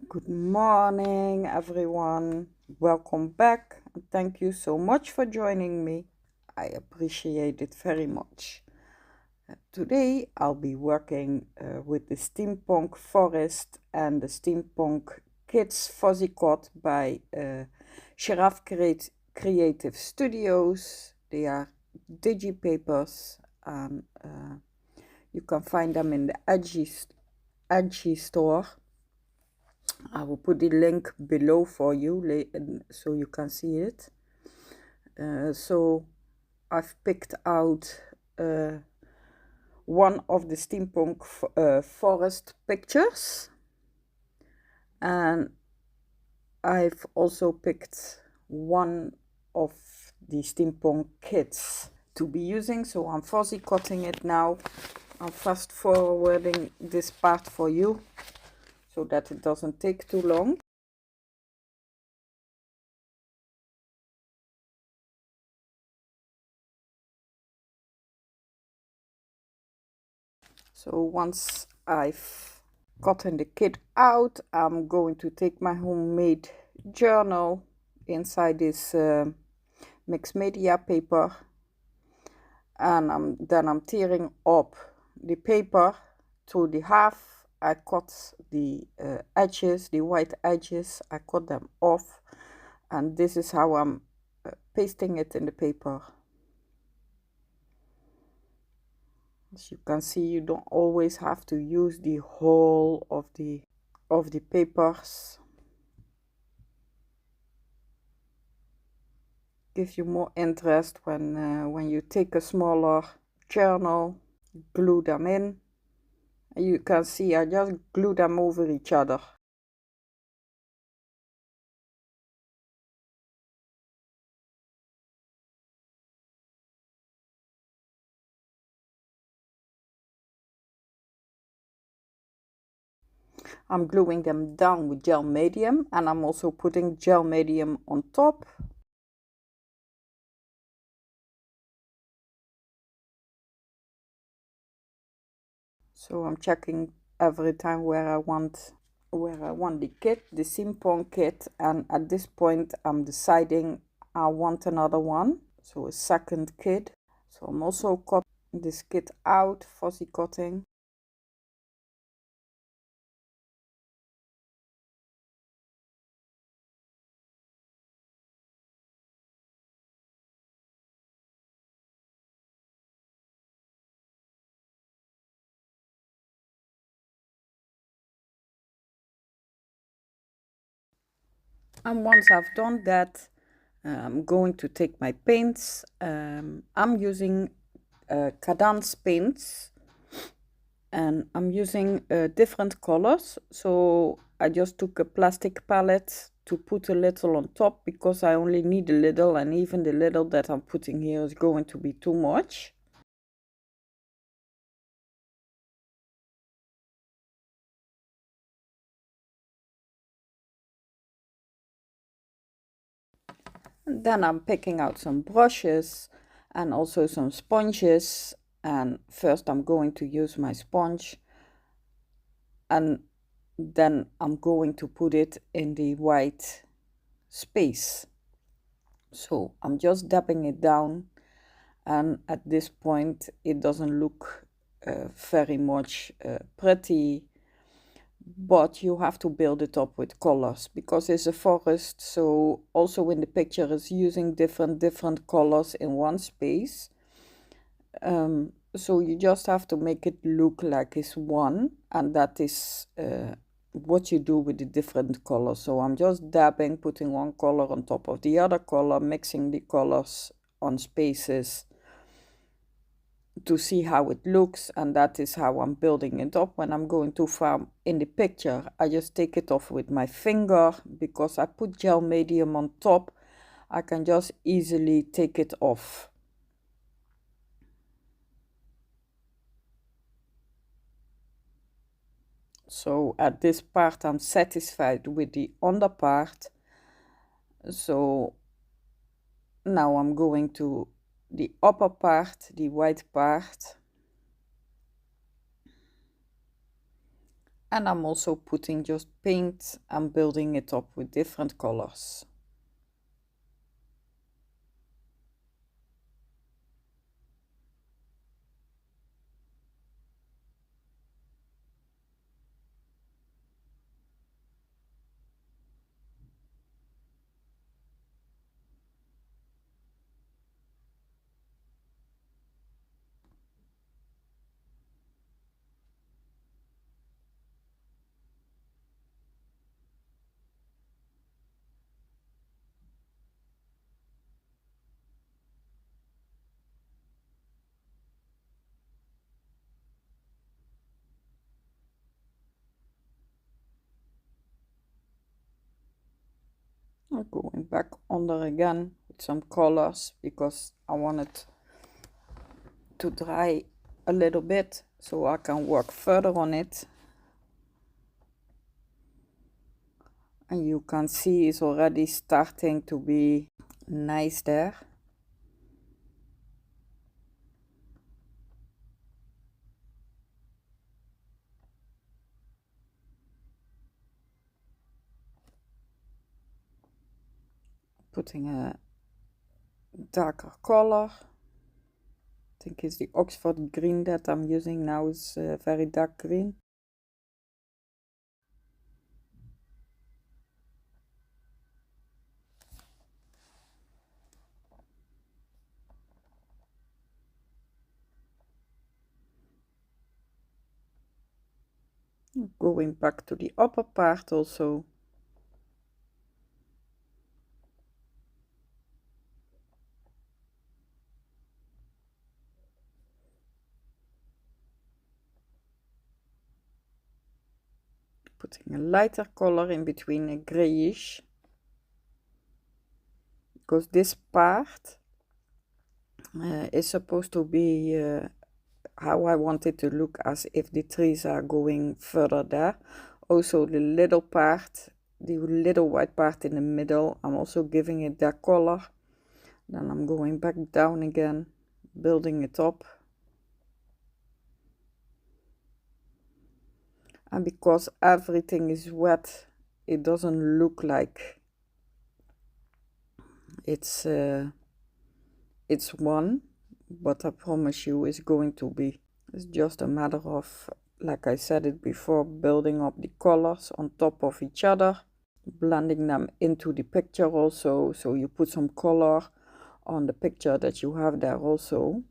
Good morning, everyone. Welcome back. Thank you so much for joining me. I appreciate it very much. Today, I'll be working with the Steampunk Forest and the Steampunk Kids fussycut by Giraffe Creative Studios. They are digipapers and you can find them in the Edgy store. I will put the link below for you so you can see it. So I've picked out one of the Steampunk forest pictures, and I've also picked one of the Steampunk kits to be using. So I'm fuzzy cutting it now. I'm fast forwarding this part for you so that it doesn't take too long. So once I've gotten the kit out, I'm going to take my homemade journal inside this mixed media paper, and then I'm tearing up the paper to the half. I cut the edges, the white edges, I cut them off, and this is how I'm pasting it in the paper. As you can see, you don't always have to use the whole of the papers. Gives you more interest when you take a smaller journal, glue them in. You can see I just glue them over each other. I'm gluing them down with gel medium, and I'm also putting gel medium on top. So I'm checking every time where I want the kit, the Steampunk kit, and at this point I'm deciding I want another one, so a second kit. So I'm also cutting this kit out, fuzzy cutting. And once I've done that, I'm going to take my paints. I'm using Cadence paints, and I'm using different colors. So I just took a plastic palette to put a little on top because I only need a little, and even the little that I'm putting here is going to be too much. And then I'm picking out some brushes and also some sponges, and first I'm going to use my sponge, and then I'm going to put it in the white space. So I'm just dabbing it down, and at this point it doesn't look very much pretty, but you have to build it up with colors because it's a forest. So also in the picture is using different colors in one space. So you just have to make it look like it's one, and that is what you do with the different colors. So I'm just dabbing, putting one color on top of the other color, mixing the colors on spaces to see how it looks, and that is how I'm building it up. When I'm going too far in the picture, I just take it off with my finger. Because I put gel medium on top, I can just easily take it off. So at this part I'm satisfied with the under part. So now I'm going to the upper part, the white part. And I'm also putting just paint and building it up with different colors. I'm going back under again with some colors because I want it to dry a little bit so I can work further on it. And you can see it's already starting to be nice there. Putting a darker color. I think it's the Oxford green that I'm using now. Is very dark green. Going back to the upper part also. Putting a lighter color in between a grayish. Because this part is supposed to be how I want it to look, as if the trees are going further there. Also the little part, the little white part in the middle, I'm also giving it that color. Then I'm going back down again, building it up. And because everything is wet, it doesn't look like it's one, but I promise you it's going to be. It's just a matter of, like I said it before, building up the colors on top of each other, blending them into the picture also, so you put some color on the picture that you have there also.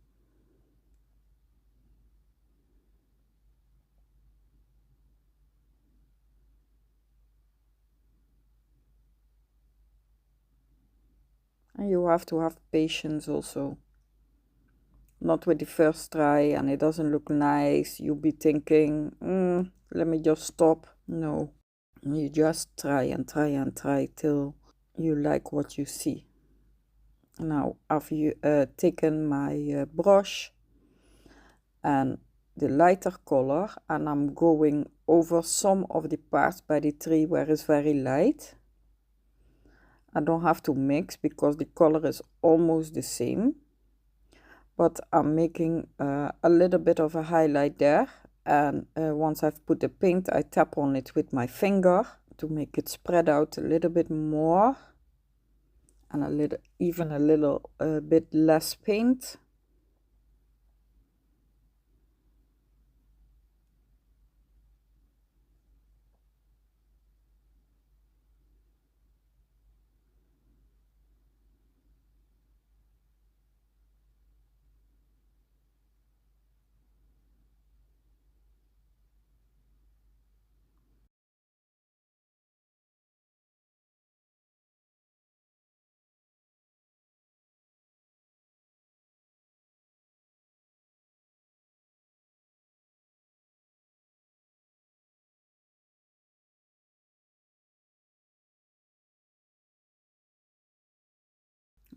And you have to have patience also. Not with the first try and it doesn't look nice, you'll be thinking, let me just stop. No, you just try and try and try till you like what you see. Now I've taken my brush and the lighter color, and I'm going over some of the parts by the tree where it's very light. I don't have to mix because the color is almost the same, but I'm making a little bit of a highlight there, and once I've put the paint, I tap on it with my finger to make it spread out a little bit more, and even a little bit less paint.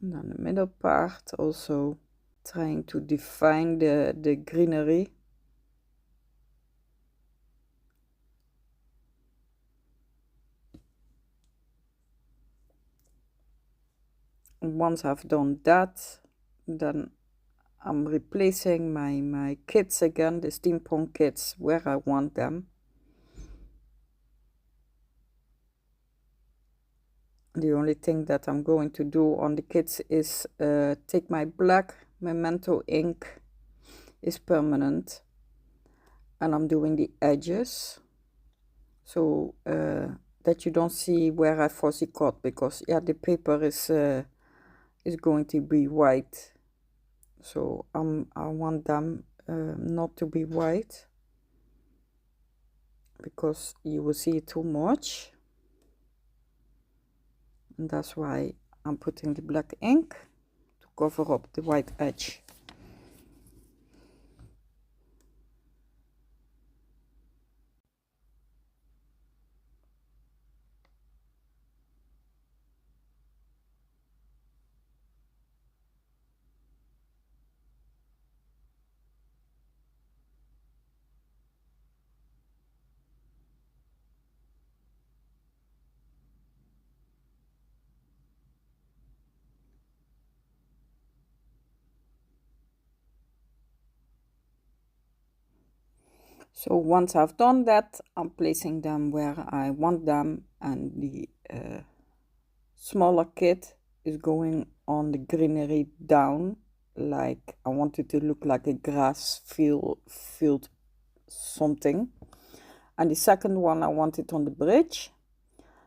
And then the middle part also trying to define the greenery. And once I've done that, then I'm replacing my kits again, the Steampunk kits, where I want them. The only thing that I'm going to do on the kids is take my black Memento ink, is permanent, and I'm doing the edges, so that you don't see where I fussy cut, because yeah, the paper is going to be white, so I want them not to be white, because you will see it too much, and that's why I'm putting the black ink to cover up the white edge. So once I've done that, I'm placing them where I want them, and the smaller kit is going on the greenery down, like I want it to look like a grass field something. And the second one, I want it on the bridge,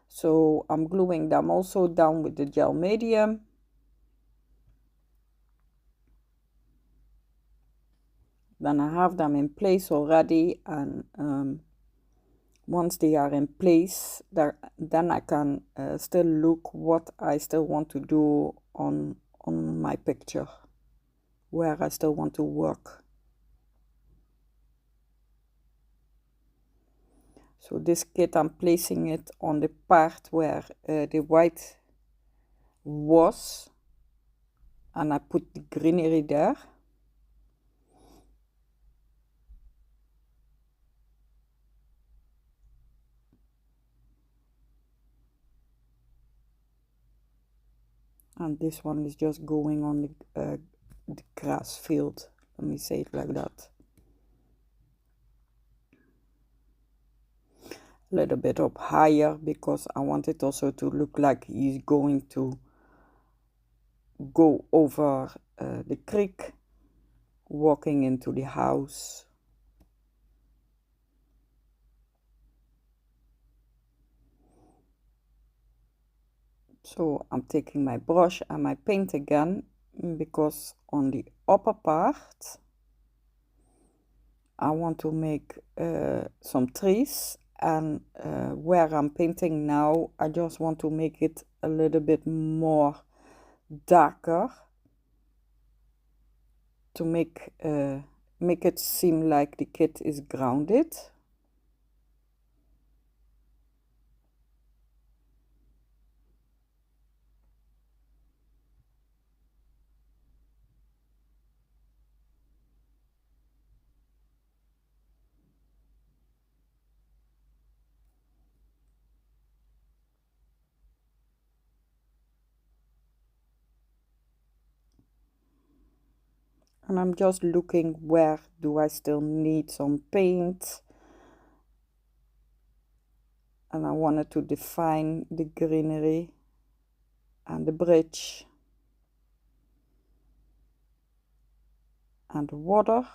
so I'm gluing them also down with the gel medium. Then I have them in place already, and once they are in place, then I can still look what I still want to do on my picture, where I still want to work. So this kit, I'm placing it on the part where the white was, and I put the greenery there. And this one is just going on the grass field, let me say it like that. A little bit up higher, because I want it also to look like he's going to go over the creek, walking into the house. So I'm taking my brush and my paint again, because on the upper part I want to make some trees, and where I'm painting now, I just want to make it a little bit more darker, to make it seem like the kit is grounded. And I'm just looking, where do I still need some paint, and I wanted to define the greenery and the bridge and the water.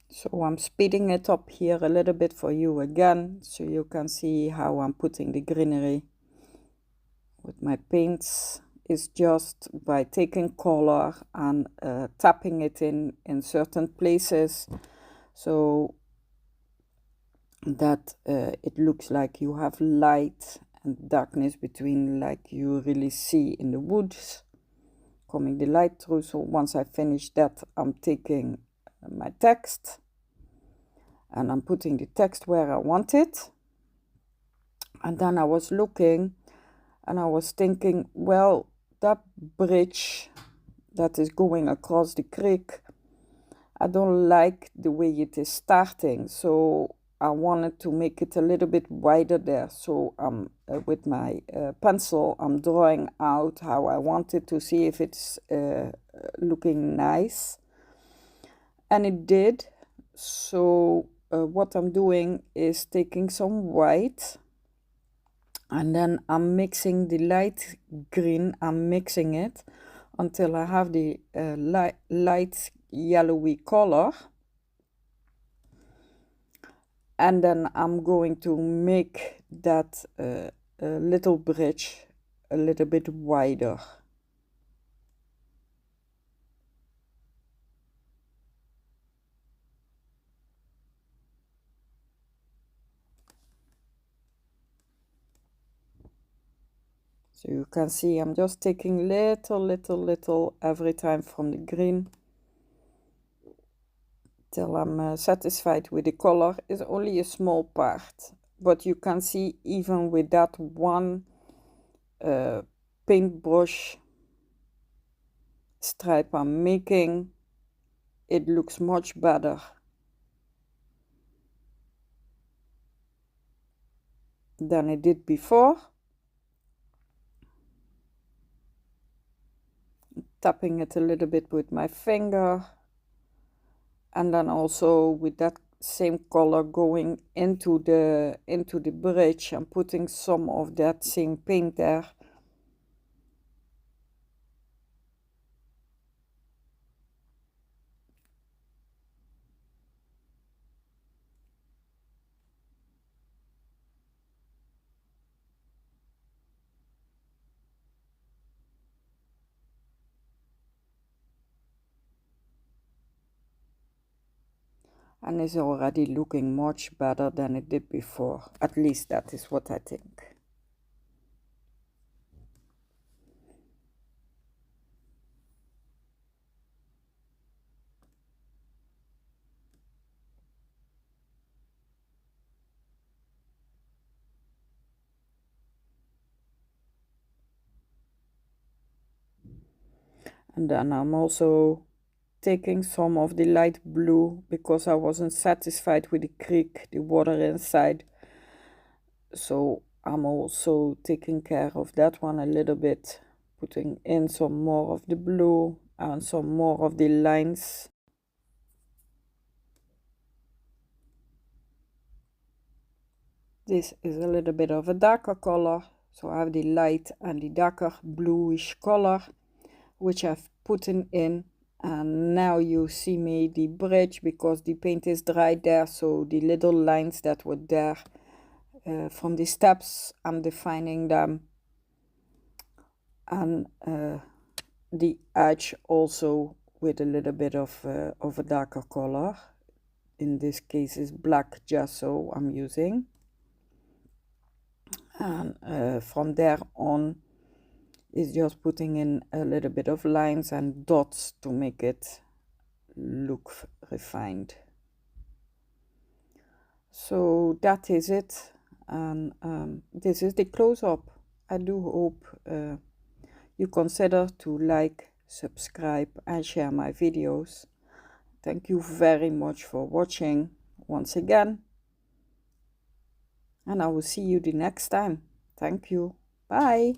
So I'm speeding it up here a little bit for you again, so you can see how I'm putting the greenery with my paints. Is just by taking color and tapping it in certain places, so that it looks like you have light and darkness between, like you really see in the woods, coming the light through. So once I finish that, I'm taking my text and I'm putting the text where I want it. And then I was looking and I was thinking, well, that bridge that is going across the creek, I don't like the way it is starting, so I wanted to make it a little bit wider there. So with my pencil, I'm drawing out how I want it to see if it's looking nice, and it did. So what I'm doing is taking some white, and then I'm mixing the light green. I'm mixing it until I have the light yellowy color. And then I'm going to make that little bridge a little bit wider. So you can see I'm just taking little every time from the green till I'm satisfied with the color. It's only a small part, but you can see even with that one paintbrush stripe I'm making, it looks much better than it did before. Tapping it a little bit with my finger, and then also with that same color going into the bridge and putting some of that same paint there. And it's already looking much better than it did before. At least that is what I think. And then I'm also taking some of the light blue because I wasn't satisfied with the creek, the water inside. So I'm also taking care of that one a little bit, putting in some more of the blue and some more of the lines. This is a little bit of a darker color, so I have the light and the darker bluish color, which I've put in, and now you see me the bridge because the paint is dry there, so the little lines that were there from the steps, I'm defining them, and the edge also with a little bit of a darker color. In this case is black gesso I'm using, and from there on is just putting in a little bit of lines and dots to make it look refined. So that is it, and this is the close-up. I do hope you consider to like, subscribe and share my videos. Thank you very much for watching once again, and I will see you the next time. Thank you. Bye.